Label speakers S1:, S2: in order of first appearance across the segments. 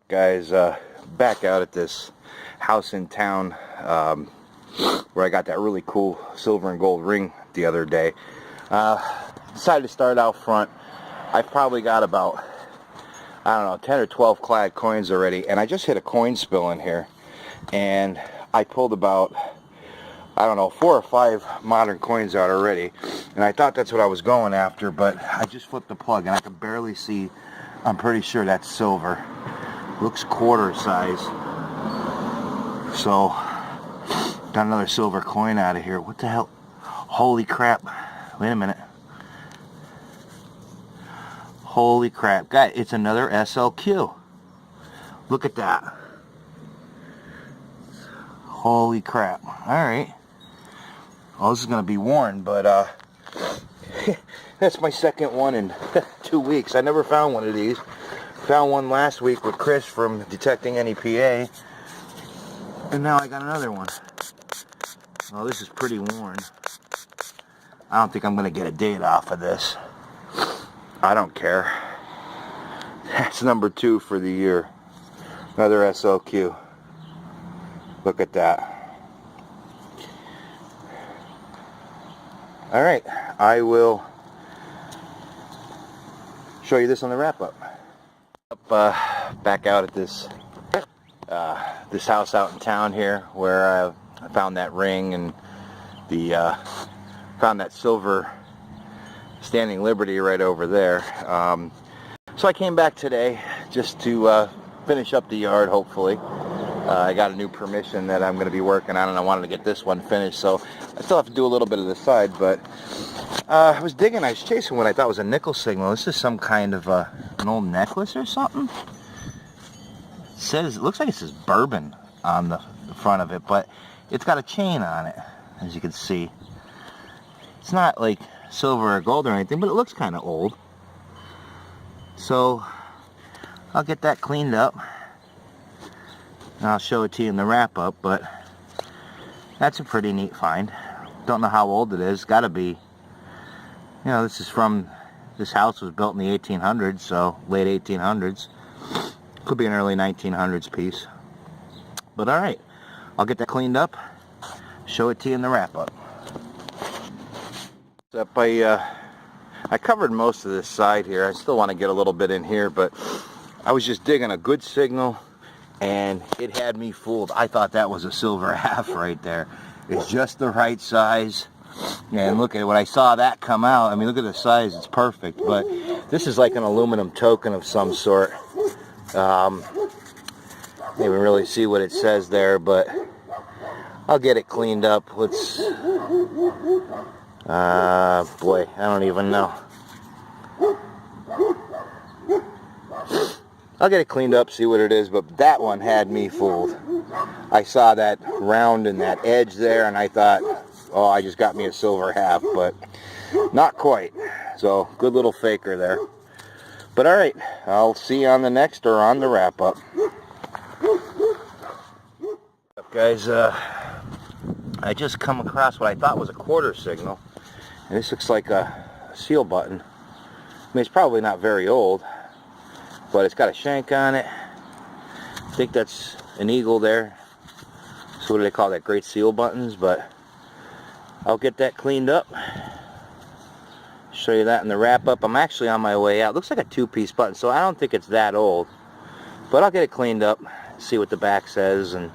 S1: Guys, back out at this house in town where I got that really cool silver and gold ring the other day. Decided to start out front. I've probably got about, I don't know, 10 or 12 clad coins already, and I just hit a coin spill in here, and I pulled about, I don't know, 4 or 5 modern coins out already, and I thought that's what I was going after, but I just flipped the plug and I could barely see. I'm pretty sure that's silver. Looks quarter size. So got another silver coin out of here. What the hell? Holy crap. Wait a minute. Holy crap. Guys, it's another SLQ. Look at that. Holy crap. Alright. Well, this is going to be worn, but that's my second one in 2 weeks. I never found one of these. Found one last week with Chris from Detecting NEPA, and now I got another one. Well, this is pretty worn. I don't think I'm going to get a date off of this. I don't care. That's number 2 for the year. Another SLQ. Look at that. Alright, I will show you this on the wrap-up. Back out at this house out in town here where I found that ring and found that silver Standing Liberty right over there. So I came back today just to finish up the yard, hopefully. I got a new permission that I'm going to be working on, and I wanted to get this one finished, so I still have to do a little bit of the side, but I was digging, I was chasing what I thought was a nickel signal. This is some kind of an old necklace or something. It looks like it says bourbon on the front of it, but it's got a chain on it, as you can see. It's not like silver or gold or anything, but it looks kind of old. So I'll get that cleaned up, and I'll show it to you in the wrap-up, but that's a pretty neat find. Don't know how old it is. Got to be, you know, this house was built in the 1800s, so late 1800s. Could be an early 1900s piece. But alright, I'll get that cleaned up, show it to you in the wrap-up. I covered most of this side here. I still want to get a little bit in here, but I was just digging a good signal, and it had me fooled. I thought that was a silver half right there. It's just the right size. And look at it, when I saw that come out, I mean, look at the size, it's perfect. But this is like an aluminum token of some sort. Can't even really see what it says there, but I'll get it cleaned up. Let's, boy, I don't even know. I'll get it cleaned up, see what it is, but that one had me fooled. I saw that round and that edge there, and I thought, oh, I just got me a silver half, but not quite. So, good little faker there. But alright, I'll see you on the next or on the wrap-up. Guys, I just come across what I thought was a quarter signal, and this looks like a seal button. I mean, it's probably not very old, but it's got a shank on it. I think that's an eagle there. So what do they call that? Great seal buttons, but I'll get that cleaned up. Show you that in the wrap-up. I'm actually on my way out. Looks like a 2-piece button, so I don't think it's that old. But I'll get it cleaned up, see what the back says, and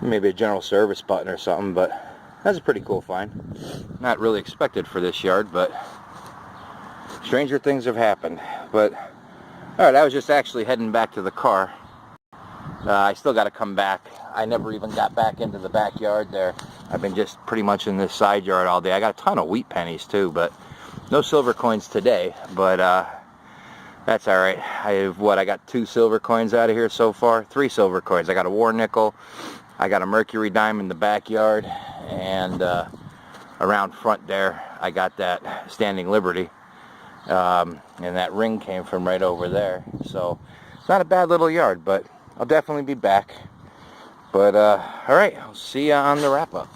S1: maybe a general service button or something, but that's a pretty cool find. Not really expected for this yard, but stranger things have happened. But alright, I was just actually heading back to the car. I still got to come back. I never even got back into the backyard there. I've been just pretty much in this side yard all day. I got a ton of wheat pennies too, but no silver coins today. But that's alright. I got 2 silver coins out of here so far. 3 silver coins. I got a war nickel. I got a mercury dime in the backyard. And around front there, I got that Standing Liberty. And that ring came from right over there. So it's not a bad little yard, but I'll definitely be back. But alright, I'll see you on the wrap-up.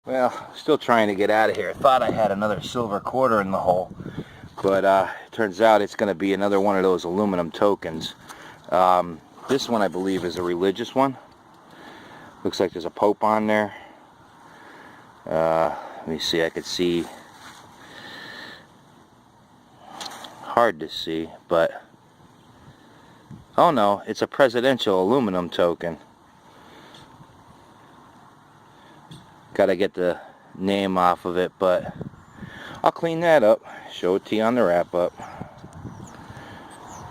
S1: Well, still trying to get out of here. I thought I had another silver quarter in the hole, but turns out it's going to be another one of those aluminum tokens. This one I believe is a religious one. Looks like there's a pope on there. Let me see, I could see, hard to see, but oh no, it's a presidential aluminum token. Gotta get the name off of it, but I'll clean that up, show it to you on the wrap up.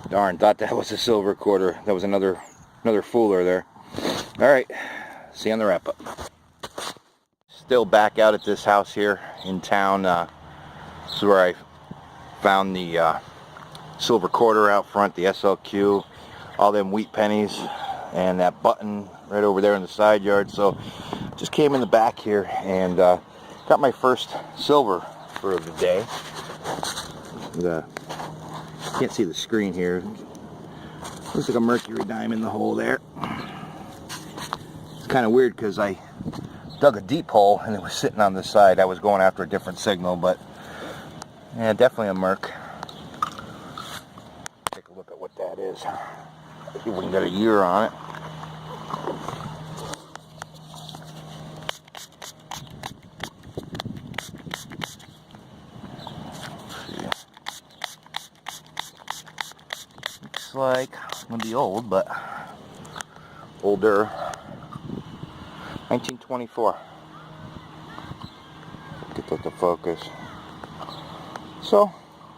S1: Darn, thought that was a silver quarter. That was another fooler there. Alright, see you on the wrap up. Still back out at this house here in town. This is where I found the silver quarter out front, the SLQ, all them wheat pennies, and that button right over there in the side yard. So just came in the back here and got my first silver for the day. Can't see the screen here. Looks like a mercury dime in the hole there. It's kind of weird because I dug a deep hole and it was sitting on the side. I was going after a different signal, but yeah, definitely a merc. Take a look at what that is. See if we can get a year on it. Looks like it's gonna be old, but older. 1924. Get that to focus. So,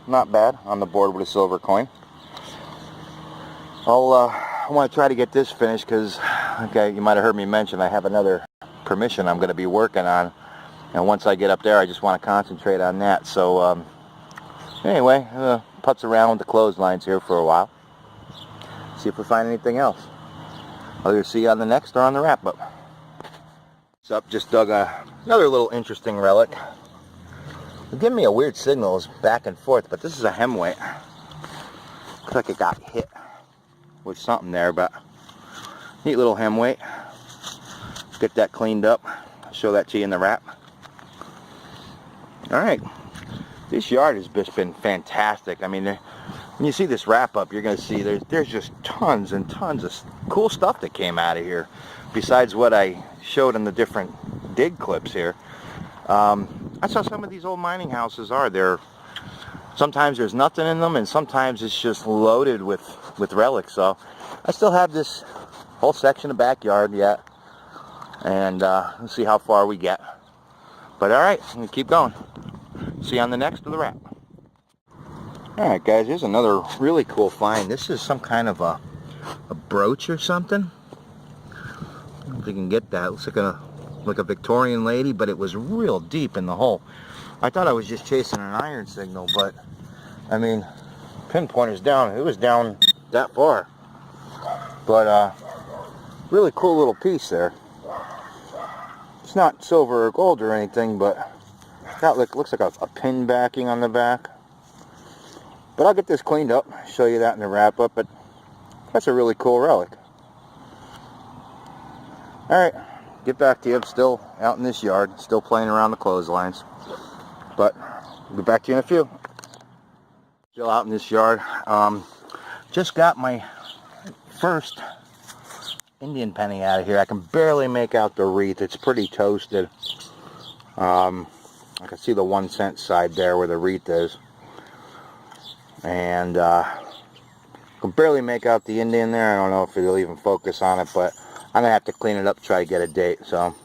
S1: not bad on the board with a silver coin. I want to try to get this finished because, okay, you might have heard me mention I have another permission I'm going to be working on, and once I get up there I just want to concentrate on that. So anyway, putz around with the clotheslines here for a while, see if we find anything else. I'll either see you on the next or on the wrap up. What's up? Just dug another little interesting relic. It's giving me a weird signal, it's back and forth, but this is a hemweight. Looks like it got hit with something there, but neat little hemweight. Get that cleaned up. I'll show that to you in the wrap. Alright, this yard has just been fantastic. I mean, when you see this wrap up, you're going to see there's just tons and tons of cool stuff that came out of here, besides what I showed in the different dig clips here. That's how some of these old mining houses are. Sometimes there's nothing in them, and sometimes it's just loaded with relics. So I still have this whole section of backyard yet, and let's see how far we get. But alright, I'm going to keep going. See you on the next of the wrap. Alright guys, here's another really cool find. This is some kind of a brooch or something. I don't know if you can get that. It looks like a Victorian lady, but it was real deep in the hole. I thought I was just chasing an iron signal, but I mean, pinpointer's down. It was down that far. But really cool little piece there. It's not silver or gold or anything, but that looks like a pin backing on the back. But I'll get this cleaned up, show you that in the wrap up. But that's a really cool relic. Alright, get back to you. I'm still out in this yard, still playing around the clotheslines. But I'll get back to you in a few. Still out in this yard. Just got my first Indian penny out of here. I can barely make out the wreath. It's pretty toasted. I can see the 1 cent side there where the wreath is. And can barely make out the Indian there. I don't know if it'll even focus on it, but I'm gonna have to clean it up, try to get a date. So,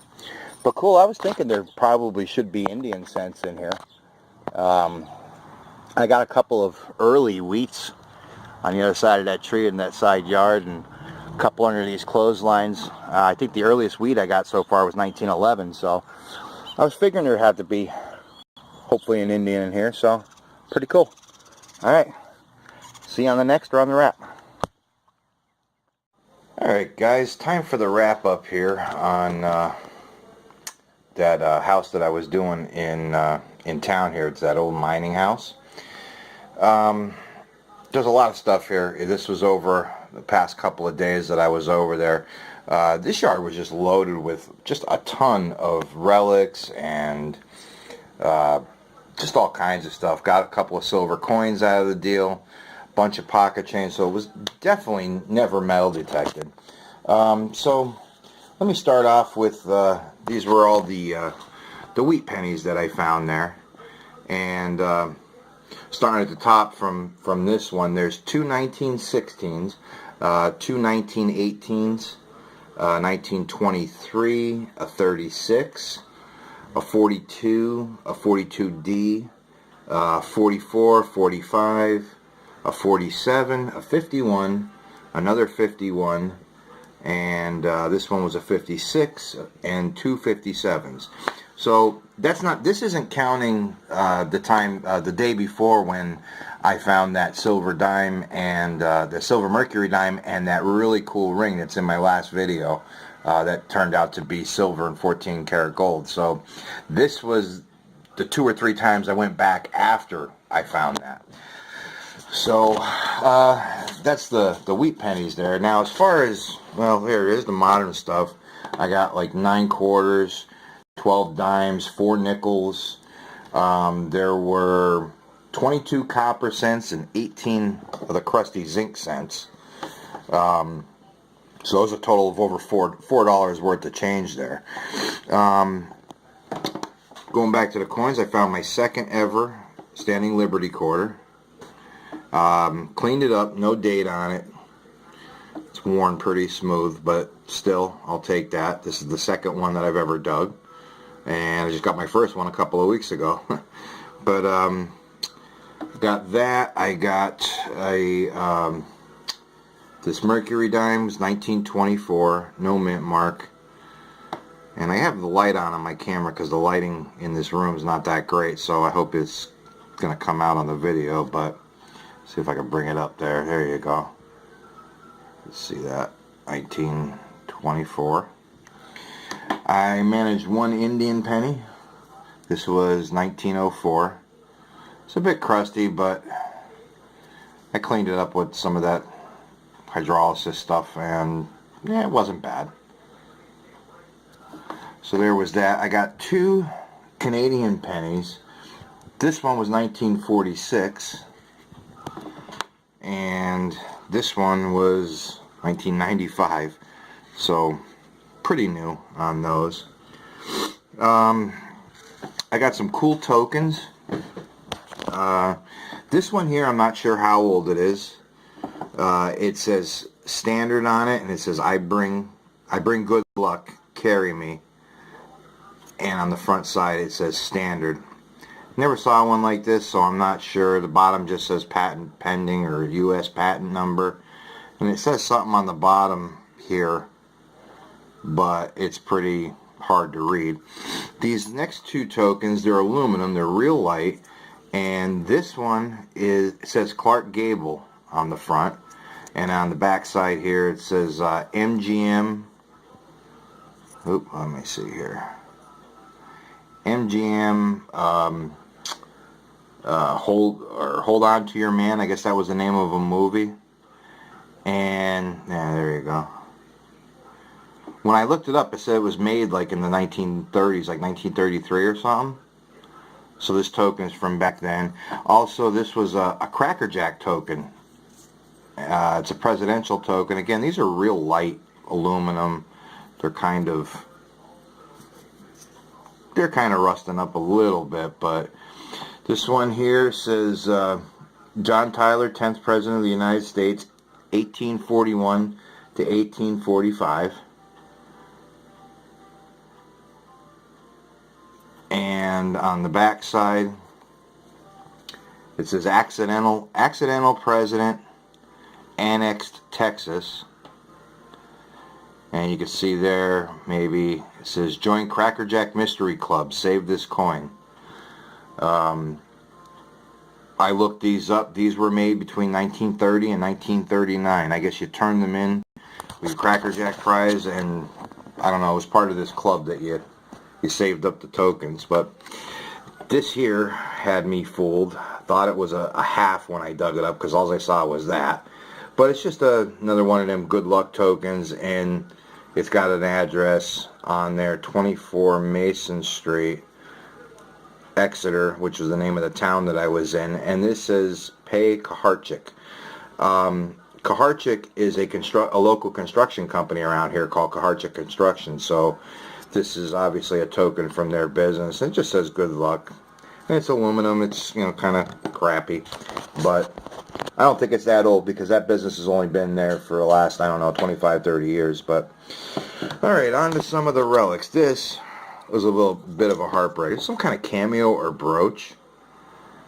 S1: but cool. I was thinking there probably should be Indian cents in here. I got a couple of early wheats on the other side of that tree in that side yard, and a couple under these clotheslines. I think the earliest wheat I got so far was 1911. So I was figuring there'd have to be hopefully an Indian in here. So pretty cool. Alright, see you on the next or on the wrap. Alright guys, time for the wrap up here on that house that I was doing in town here. It's that old mining house. There's a lot of stuff here. This was over the past couple of days that I was over there. This yard was just loaded with just a ton of relics and just all kinds of stuff. Got a couple of silver coins out of the deal. bunch of pocket chains, so it was definitely never metal detected. So let me start off with, these were all the wheat pennies that I found there. And starting at the top from this one, there's two 1916s, two 1918s, 1923, a 36, a 42, a 42D, 44, 45, a 47, a 51, another 51, and this one was a 56, and two 57s. So that's not, this isn't counting the time, the day before when I found that silver dime and the silver mercury dime and that really cool ring that's in my last video that turned out to be silver and 14 karat gold. So this was the 2 or 3 times I went back after I found that. So that's the wheat pennies there. Now as far as, well, here is the modern stuff. I got like 9 quarters, 12 dimes, 4 nickels. There were 22 copper cents and 18 of the crusty zinc cents. So those are a total of over $4 worth of change there. Going back to the coins, I found my second ever standing Liberty quarter. Cleaned it up, no date on it. It's worn pretty smooth, but still, I'll take that. This is the second one that I've ever dug. And I just got my first one a couple of weeks ago. But got that. I got a this Mercury Dimes 1924, no mint mark. And I have the light on my camera because the lighting in this room is not that great, so I hope it's going to come out on the video. But see if I can bring it up there. There you go. Let's see that. 1924. I managed one Indian penny. This was 1904. It's a bit crusty, but I cleaned it up with some of that hydrolysis stuff, and yeah, it wasn't bad. So there was that. I got 2 Canadian pennies. This one was 1946, and this one was 1995. So pretty new on those. I got some cool tokens. This one here, I'm not sure how old it is. It says standard on it, and it says I bring good luck, carry me. And on the front side it says standard. Never saw one like this, so I'm not sure. The bottom just says patent pending or US patent number, and it says something on the bottom here, but it's pretty hard to read. These next 2 tokens, they're aluminum, they're real light, and this one it says Clark Gable on the front, and on the back side here it says MGM. Let me see here. MGM Hold On to Your Man. I guess that was the name of a movie. And yeah, there you go. When I looked it up, it said it was made like in the 1930s, like 1933 or something. So this token is from back then. Also, this was a Cracker Jack token. It's a presidential token. Again, these are real light aluminum. They're kind of rusting up a little bit, but this one here says John Tyler, 10th President of the United States, 1841 to 1845. And on the back side it says accidental president, annexed Texas. And you can see there, maybe it says join Cracker Jack Mystery Club, save this coin. I looked these up. These were made between 1930 and 1939. I guess you turn them in with Cracker Jack prize, and I don't know, it was part of this club that you saved up the tokens. But this here had me fooled. Thought it was a half when I dug it up because all I saw was that. But it's just another one of them good luck tokens, and it's got an address on there, 24 Mason Street, Exeter, which was the name of the town that I was in, and this says Pay Kaharchik. Kaharchik is a local construction company around here called Kaharchik Construction, so this is obviously a token from their business. It just says good luck. And it's aluminum. It's, you know, kind of crappy, but I don't think it's that old because that business has only been there for the last, I don't know, 25, 30 years. But all right, on to some of the relics. This was a little bit of a heartbreak. It's some kind of cameo or brooch,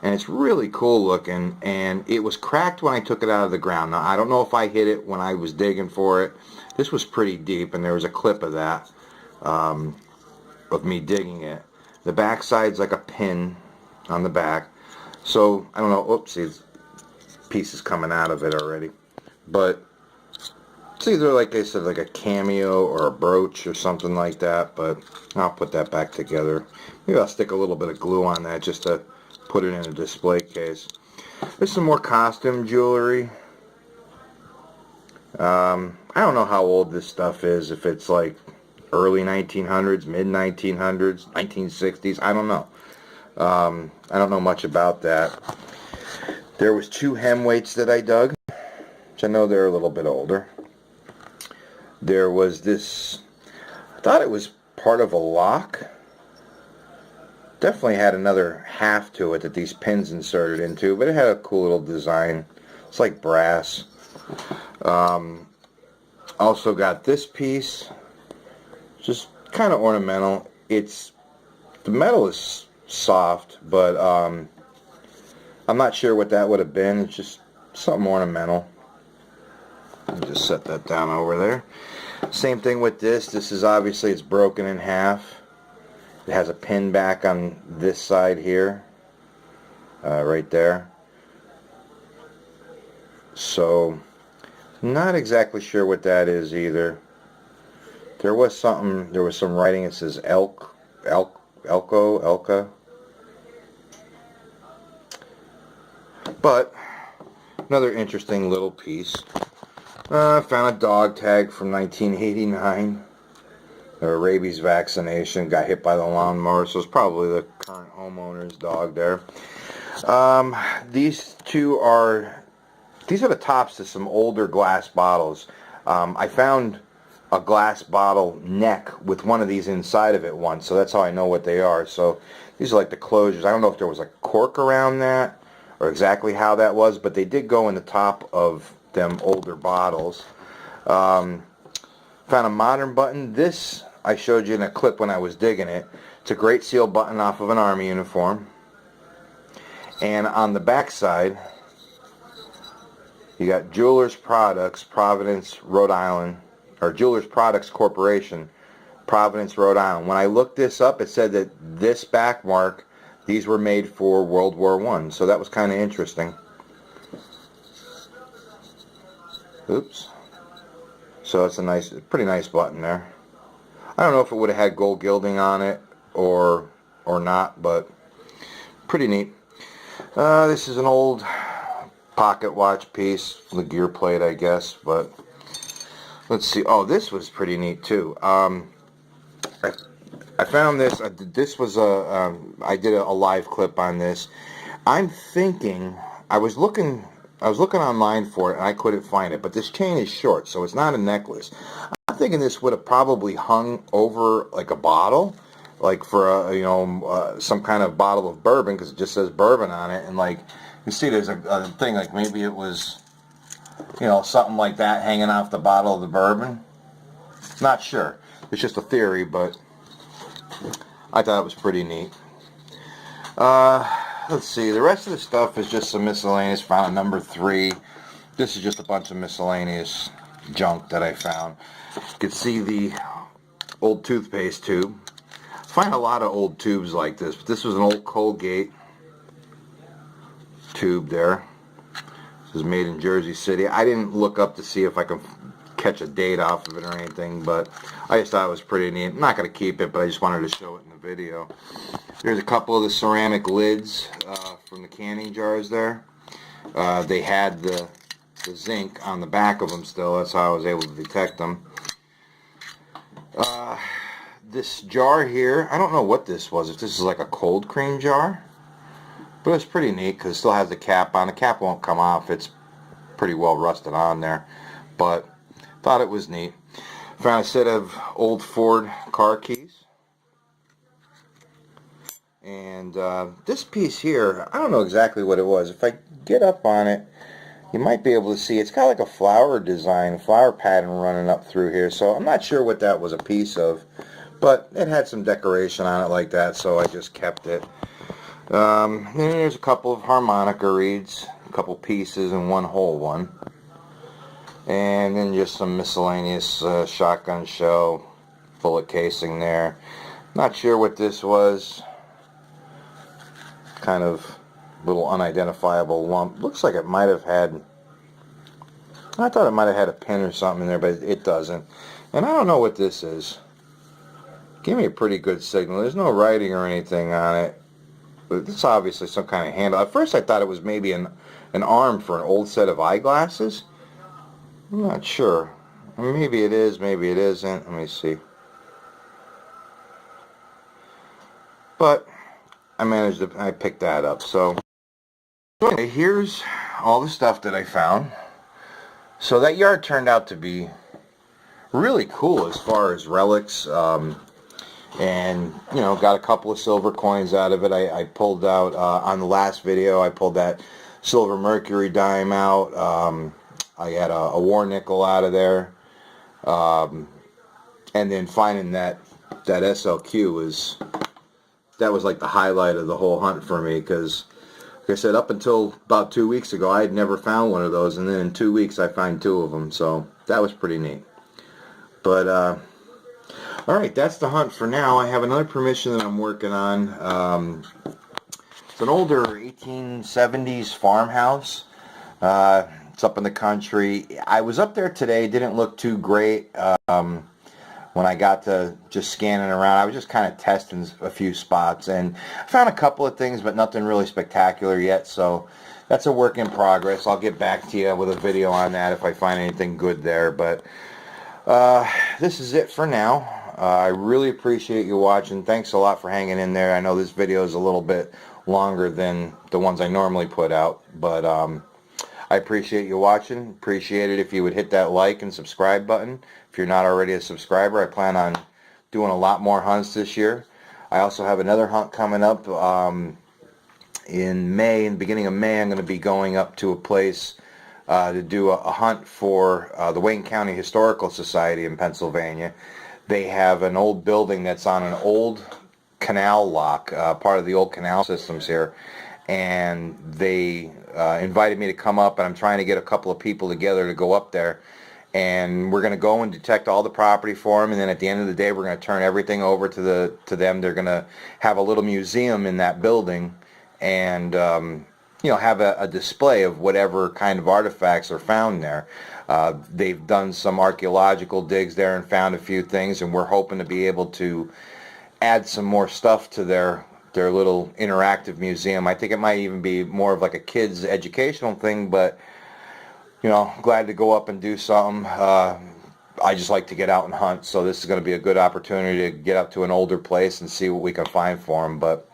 S1: and it's really cool looking, and it was cracked when I took it out of the ground. Now, I don't know if I hit it when I was digging for it. This was pretty deep, and there was a clip of that, of me digging it. The back side's like a pin on the back. So, I don't know, oopsies, pieces coming out of it already. But it's either, like I said, like a cameo or a brooch or something like that, but I'll put that back together. Maybe I'll stick a little bit of glue on that just to put it in a display case. There's some more costume jewelry. I don't know how old this stuff is, if it's like early 1900s, mid 1900s, 1960s, I don't know. I don't know much about that. There was 2 hem weights that I dug, which I know they're a little bit older. There was this, I thought it was part of a lock. Definitely had another half to it that these pins inserted into, but it had a cool little design. It's like brass. Also got this piece, just kind of ornamental. The metal is soft, but I'm not sure what that would have been. It's just something ornamental. I'll just set that down over there. Same thing with this. This is obviously, it's broken in half. It has a pin back on this side here, right there. So, not exactly sure what that is either. There was some writing. It says Elka. But another interesting little piece. I found a dog tag from 1989. A rabies vaccination. Got hit by the lawnmower, so it's probably the current homeowner's dog there. These are the tops to some older glass bottles. I found a glass bottle neck with one of these inside of it once, so that's how I know what they are. So these are like the closures. I don't know if there was a cork around that or exactly how that was, but they did go in the top of them older bottles. Found a modern button. This I showed you in a clip when I was digging it. It's a Great Seal button off of an Army uniform. And on the back side, you got Jewelers Products, Providence, Rhode Island, or Jewelers Products Corporation, Providence, Rhode Island. When I looked this up, it said that this back mark, these were made for World War I. So that was kind of interesting. Oops. So it's a pretty nice button there. I don't know if it would have had gold gilding on it or not, but pretty neat. This is an old pocket watch piece, the gear plate, I guess, but let's see. Oh, this was pretty neat too. I found this. This was I did a live clip on this. I'm thinking, I was looking online for it and I couldn't find it, but this chain is short, so it's not a necklace. I'm thinking this would have probably hung over like a bottle, like for some kind of bottle of bourbon, because it just says bourbon on it, and like you see there's a thing, like maybe it was, something like that hanging off the bottle of the bourbon. Not sure. It's just a theory, but I thought it was pretty neat. Let's see. The rest of the stuff is just some miscellaneous. Found at number 3. This is just a bunch of miscellaneous junk that I found. You can see the old toothpaste tube. Find a lot of old tubes like this. But this was an old Colgate tube there. This was made in Jersey City. I didn't look up to see if I could catch a date off of it or anything, but I just thought it was pretty neat. I'm not going to keep it, but I just wanted to show it in the video. There's a couple of the ceramic lids from the canning jars there. They had the zinc on the back of them still. That's how I was able to detect them. This jar here, I don't know what this was. If this is like a cold cream jar, but it's pretty neat because it still has the cap on. The cap won't come off. It's pretty well rusted on there, but thought it was neat. Found a set of old Ford car keys. And this piece here, I don't know exactly what it was. If I get up on it, you might be able to see it's got like a flower design, flower pattern running up through here. So I'm not sure what that was a piece of, but it had some decoration on it like that, so I just kept it. And there's a couple of harmonica reeds, a couple pieces and one whole one. And then just some miscellaneous shotgun shell, bullet casing there. Not sure what this was. Kind of little unidentifiable lump. Looks like it might have had, I thought it might have had a pin or something in there, but it doesn't. And I don't know what this is. Give me a pretty good signal. There's no writing or anything on it. But it's obviously some kind of handle. At first I thought it was maybe an arm for an old set of eyeglasses. I'm not sure. Maybe it is, maybe it isn't. Let me see. But I picked that up. So anyway, here's all the stuff that I found. So that yard turned out to be really cool as far as relics. And you know, got a couple of silver coins out of it. I pulled out on the last video, I pulled that silver mercury dime out. I had a war nickel out of there. And then finding that SLQ that was like the highlight of the whole hunt for me, because like I said, up until about 2 weeks ago I had never found one of those, and then in 2 weeks I found 2 of them, so that was pretty neat. But alright, that's the hunt for now. I have another permission that I'm working on. It's an older 1870s farmhouse. It's up in the country. I was up there today, didn't look too great. When I got to just scanning around, I was just kind of testing a few spots, and I found a couple of things, but nothing really spectacular yet, so that's a work in progress. I'll get back to you with a video on that if I find anything good there, but this is it for now. I really appreciate you watching. Thanks a lot for hanging in there. I know this video is a little bit longer than the ones I normally put out, but I appreciate you watching. Appreciate it if you would hit that like and subscribe button. If you're not already a subscriber, I plan on doing a lot more hunts this year. I also have another hunt coming up in May. In the beginning of May, I'm going to be going up to a place to do a hunt for the Wayne County Historical Society in Pennsylvania. They have an old building that's on an old canal lock, part of the old canal systems here, and they invited me to come up, and I'm trying to get a couple of people together to go up there, and we're going to go and detect all the property for them, and then at the end of the day we're going to turn everything over to them. They're going to have a little museum in that building, and you know, have a display of whatever kind of artifacts are found there. They've done some archaeological digs there and found a few things, and we're hoping to be able to add some more stuff to their little interactive museum. I think it might even be more of like a kids educational thing, but you know, glad to go up and do something. I just like to get out and hunt, so this is going to be a good opportunity to get up to an older place and see what we can find for them. But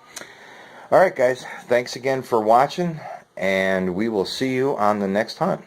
S1: alright guys, thanks again for watching, and we will see you on the next hunt.